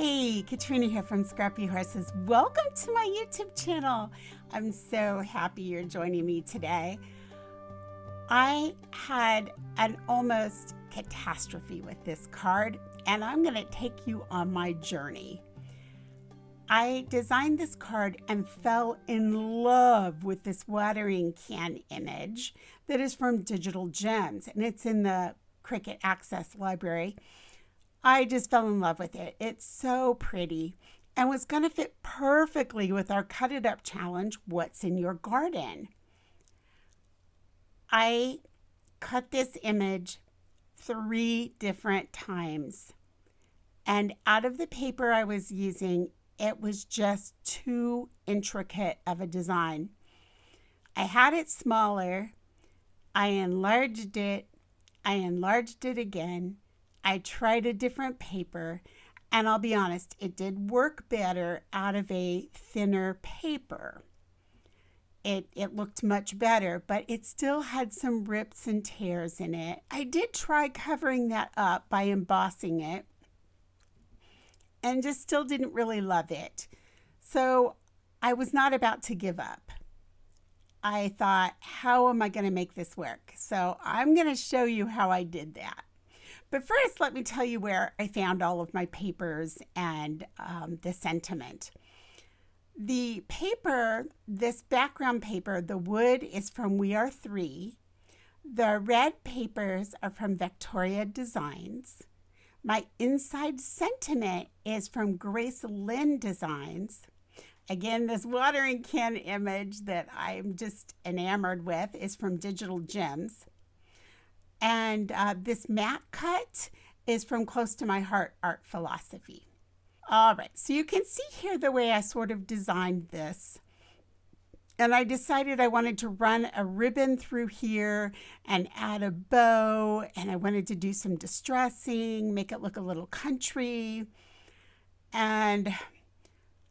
Hey, Katrina here from Scrappy Horses. Welcome to my YouTube channel. I'm so happy you're joining me today. I had an almost catastrophe with this card, and I'm going to take you on my journey. I designed this card and fell in love with this watering can image that is from Digital Gems, and it's in the Cricut Access library. I just fell in love with it. It's so pretty and was going to fit perfectly with our Cut It Up challenge, What's in Your Garden? I cut this image 3 different times, and out of the paper I was using, it was just too intricate of a design. I had it smaller. I enlarged it again. I tried a different paper, and I'll be honest, it did work better out of a thinner paper. It looked much better, but it still had some rips and tears in it. I did try covering that up by embossing it, and just still didn't really love it. So I was not about to give up. I thought, how am I going to make this work? So I'm going to show you how I did that. But first, let me tell you where I found all of my papers and the sentiment. The paper, this background paper, the wood is from We Are 3. The red papers are from Victoria Designs. My inside sentiment is from Lynn Designs. Again, this watering can image that I'm just enamored with is from Digital Gems. And this mat cut is from Close to My Heart Art Philosophy. All right, so you can see here the way I sort of designed this. And I decided I wanted to run a ribbon through here and add a bow. And I wanted to do some distressing, make it look a little country. And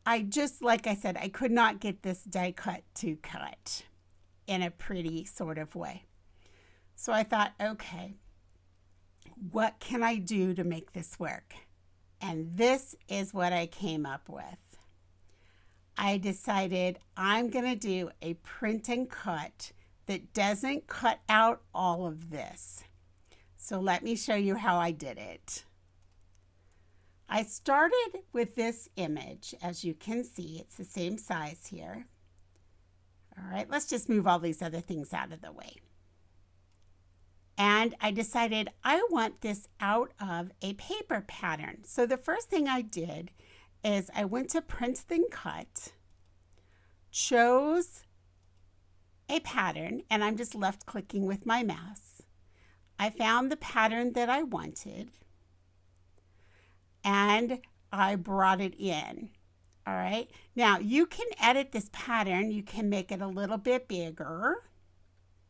I just, like I said, I could not get this die cut to cut in a pretty sort of way. So I thought, okay, what can I do to make this work? And this is what I came up with. I decided I'm going to do a print and cut that doesn't cut out all of this. So let me show you how I did it. I started with this image. As you can see, it's the same size here. All right, let's just move all these other things out of the way. And I decided I want this out of a paper pattern. So the first thing I did is I went to Print Then Cut, chose a pattern, and I'm just left clicking with my mouse. I found the pattern that I wanted, and I brought it in. All right. Now you can edit this pattern. You can make it a little bit bigger,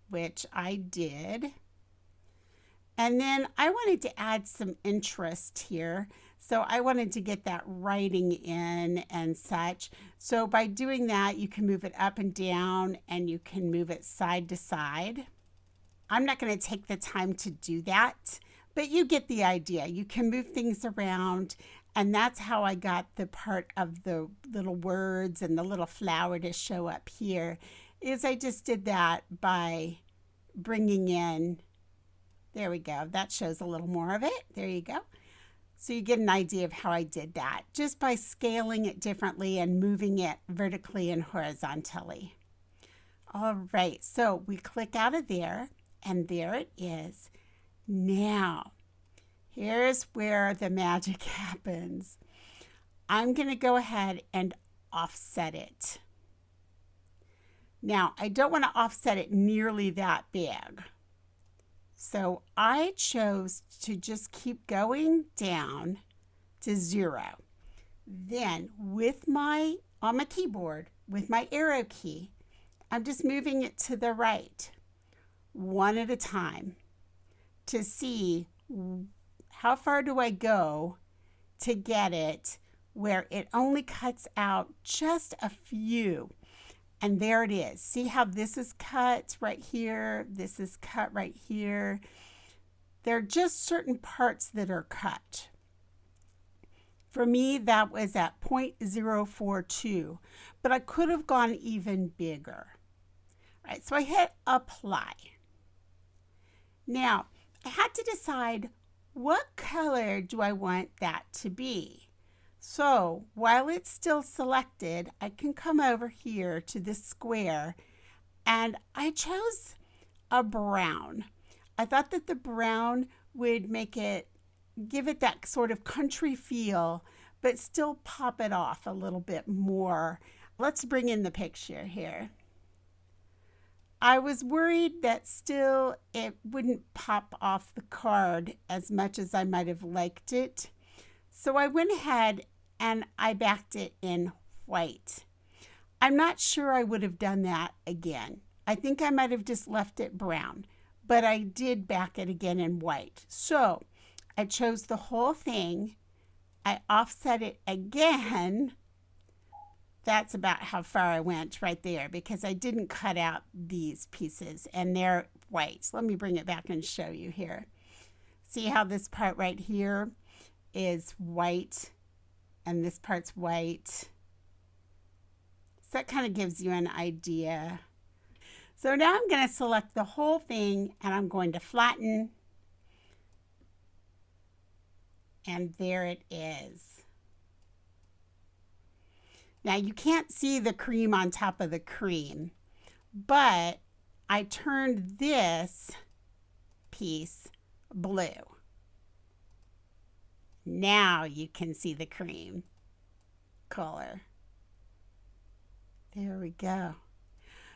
which I did. And then I wanted to add some interest here. So I wanted to get that writing in and such. So by doing that, you can move it up and down and you can move it side to side. I'm not going to take the time to do that, but you get the idea. You can move things around, and that's how I got the part of the little words and the little flower to show up here, is I just did that by bringing in. There we go. That shows a little more of it. There you go. So you get an idea of how I did that just by scaling it differently and moving it vertically and horizontally. All right. So we click out of there, and there it is. Now, here's where the magic happens. I'm going to go ahead and offset it. Now, I don't want to offset it nearly that big. So I chose to just keep going down to 0. Then on my keyboard, with my arrow key, I'm just moving it to the right, one at a time, to see how far do I go to get it where it only cuts out just a few. And there it is. See how this is cut right here? This is cut right here. There are just certain parts that are cut. For me, that was at 0.042, but I could have gone even bigger. All right, so I hit apply. Now, I had to decide what color do I want that to be. So while it's still selected, I can come over here to this square, and I chose a brown. I thought that the brown would give it that sort of country feel, but still pop it off a little bit more. Let's bring in the picture here. I was worried that still it wouldn't pop off the card as much as I might have liked it. So I went ahead and I backed it in white. I'm not sure I would have done that again. I think I might have just left it brown, but I did back it again in white. So I chose the whole thing. I offset it again. That's about how far I went right there because I didn't cut out these pieces and they're white. So let me bring it back and show you here. See how this part right here is white and this part's white. So that kind of gives you an idea. So now I'm going to select the whole thing and I'm going to flatten. And there it is. Now you can't see the cream on top of the cream, but I turned this piece blue. Now you can see the cream color. There we go.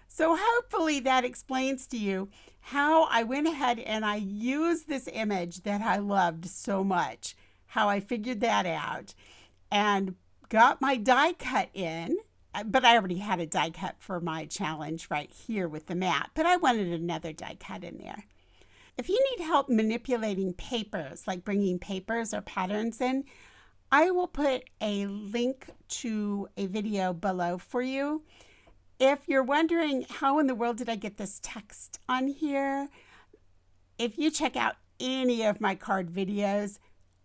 So hopefully that explains to you how I went ahead and I used this image that I loved so much, how I figured that out and got my die cut in, but I already had a die cut for my challenge right here with the mat, but I wanted another die cut in there. If you need help manipulating papers, like bringing papers or patterns in, I will put a link to a video below for you. If you're wondering how in the world did I get this text on here, if you check out any of my card videos,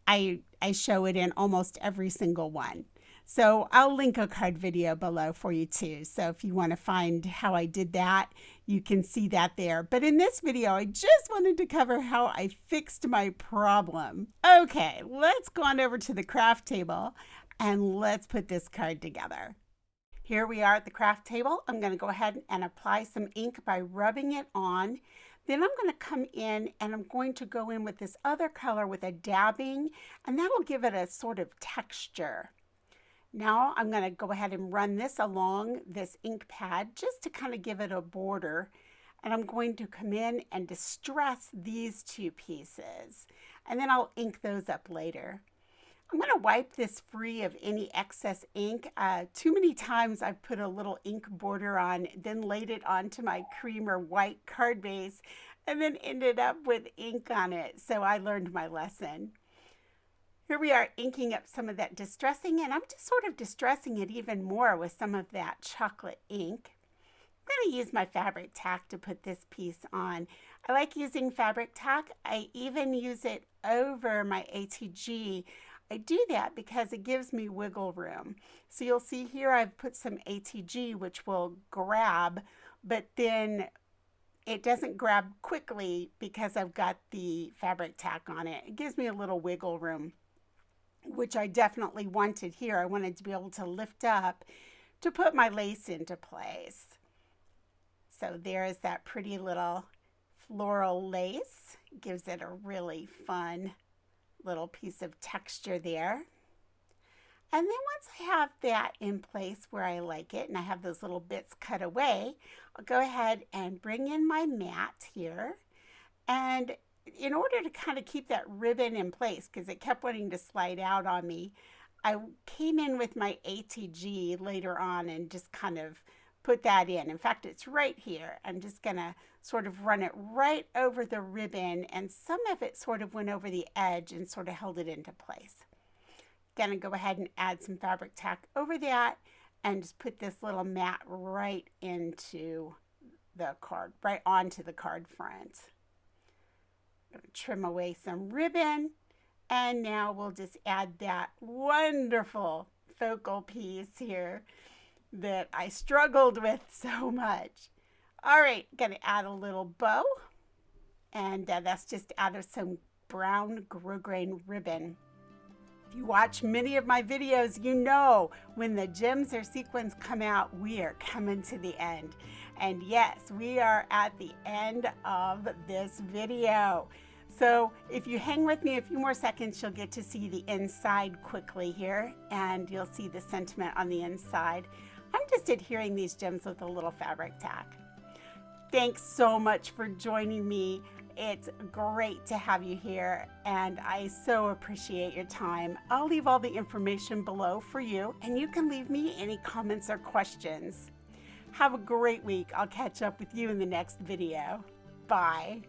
I show it in almost every single one. So I'll link a card video below for you too. So if you want to find how I did that, you can see that there. But in this video, I just wanted to cover how I fixed my problem. Okay, let's go on over to the craft table and let's put this card together. Here we are at the craft table. I'm going to go ahead and apply some ink by rubbing it on. Then I'm going to come in and I'm going to go in with this other color with a dabbing, and that'll give it a sort of texture. Now I'm going to go ahead and run this along this ink pad just to kind of give it a border. And I'm going to come in and distress these two pieces. And then I'll ink those up later. I'm going to wipe this free of any excess ink. Too many times I've put a little ink border on, then laid it onto my cream or white card base, and then ended up with ink on it. So I learned my lesson. Here we are inking up some of that distressing, and I'm just sort of distressing it even more with some of that chocolate ink. I'm going to use my fabric tack to put this piece on. I like using fabric tack. I even use it over my ATG. I do that because it gives me wiggle room. So you'll see here I've put some ATG which will grab, but then it doesn't grab quickly because I've got the fabric tack on it. It gives me a little wiggle room, which I definitely wanted here. I wanted to be able to lift up to put my lace into place. So there is that pretty little floral lace. It gives it a really fun little piece of texture there. And then once I have that in place where I like it and I have those little bits cut away, I'll go ahead and bring in my mat here. And in order to kind of keep that ribbon in place, because it kept wanting to slide out on me, I came in with my ATG later on and just kind of put that in. In fact, it's right here. I'm just going to sort of run it right over the ribbon, and some of it sort of went over the edge and sort of held it into place. Going to go ahead and add some fabric tack over that and just put this little mat right into the card, right onto the card front. I'm going to trim away some ribbon And now we'll just add that wonderful focal piece here that I struggled with so much. All right, gonna add a little bow, and that's just out of some brown grosgrain ribbon. If you watch many of my videos, you know when the gems or sequins come out, we are coming to the end. And yes, we are at the end of this video. So if you hang with me a few more seconds, you'll get to see the inside quickly here, and you'll see the sentiment on the inside. I'm just adhering these gems with a little fabric tack. Thanks so much for joining me. It's great to have you here, and I so appreciate your time. I'll leave all the information below for you, and you can leave me any comments or questions. Have a great week. I'll catch up with you in the next video. Bye.